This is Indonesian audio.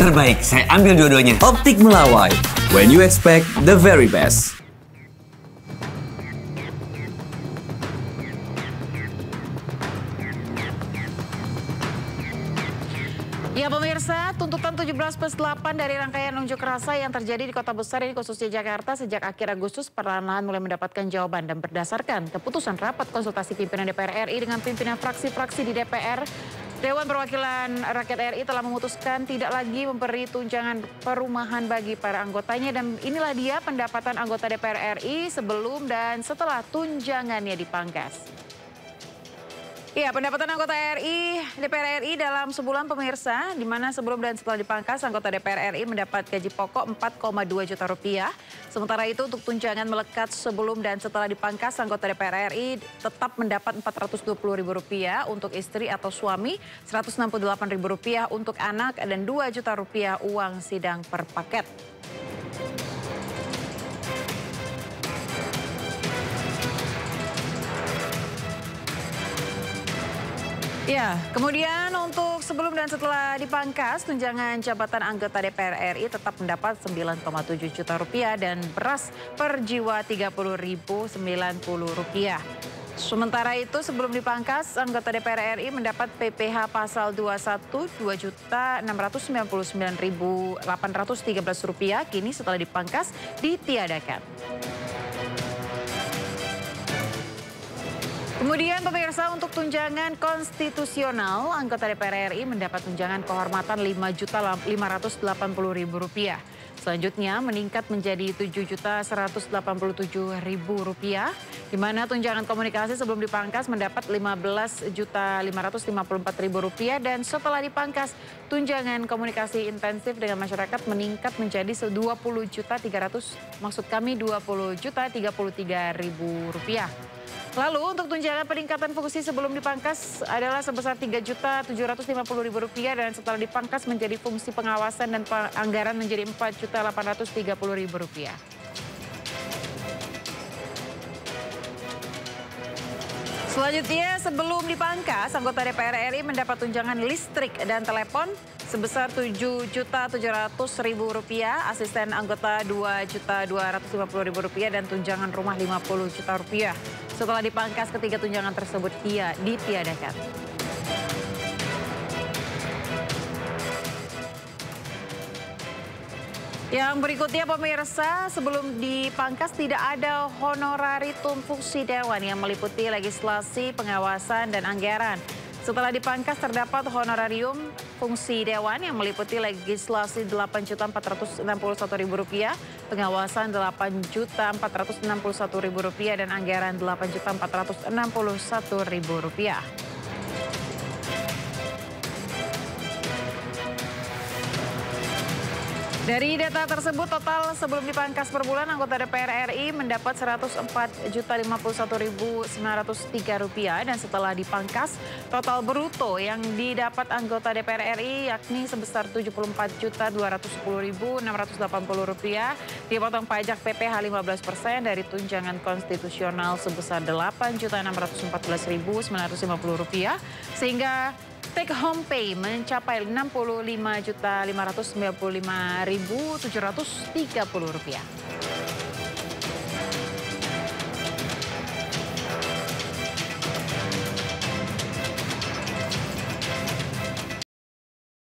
Terbaik, saya ambil dua-duanya. Optik Melawai, when you expect the very best. Ya pemirsa, tuntutan 17+8 dari rangkaian unjuk rasa yang terjadi di kota besar ini khususnya Jakarta sejak akhir Agustus perlahan-lahan mulai mendapatkan jawaban dan berdasarkan keputusan rapat konsultasi pimpinan DPR RI dengan pimpinan fraksi-fraksi di DPR, Dewan Perwakilan Rakyat RI telah memutuskan tidak lagi memberi tunjangan perumahan bagi para anggotanya dan inilah dia pendapatan anggota DPR RI sebelum dan setelah tunjangannya dipangkas. Ya, pendapatan anggota DPR RI dalam sebulan pemirsa, di mana sebelum dan setelah dipangkas, anggota DPR RI mendapat gaji pokok 4,2 juta rupiah. Sementara itu untuk tunjangan melekat sebelum dan setelah dipangkas, anggota DPR RI tetap mendapat Rp420.000 untuk istri atau suami, Rp168.000 untuk anak, dan Rp2 juta uang sidang per paket. Ya, kemudian untuk sebelum dan setelah dipangkas, tunjangan jabatan anggota DPR RI tetap mendapat Rp9,7 juta dan beras per jiwa Rp30.090. Sementara itu sebelum dipangkas, anggota DPR RI mendapat PPh pasal 21 Rp2.699.813, kini setelah dipangkas ditiadakan. Kemudian pemirsa untuk tunjangan konstitusional, anggota DPR RI mendapat tunjangan kehormatan Rp5.580.000. Selanjutnya meningkat menjadi Rp7.187.000, di mana tunjangan komunikasi sebelum dipangkas mendapat Rp15.554.000 dan setelah dipangkas tunjangan komunikasi intensif dengan masyarakat meningkat menjadi Rp20.033.000. Lalu untuk tunjangan peningkatan fungsi sebelum dipangkas adalah sebesar Rp3.750.000 dan setelah dipangkas menjadi fungsi pengawasan dan anggaran menjadi Rp4.830.000. Selanjutnya sebelum dipangkas, anggota DPR RI mendapat tunjangan listrik dan telepon sebesar Rp7.700.000, asisten anggota Rp2.250.000 dan tunjangan rumah Rp50 juta. Setelah dipangkas, ketiga tunjangan tersebut ditiadakan. Yang berikutnya pemirsa, sebelum dipangkas tidak ada honorarium fungsi dewan yang meliputi legislasi, pengawasan, dan anggaran. Setelah dipangkas terdapat honorarium fungsi dewan yang meliputi legislasi Rp8.461.000, pengawasan Rp8.461.000 dan anggaran Rp8.461.000. Dari data tersebut, total sebelum dipangkas per bulan anggota DPR RI mendapat Rp104.051.903 dan setelah dipangkas total bruto yang didapat anggota DPR RI yakni sebesar Rp74.210.680, dipotong pajak PPh 15% dari tunjangan konstitusional sebesar Rp8.614.950 sehingga take home pay mencapai Rp65.595.730.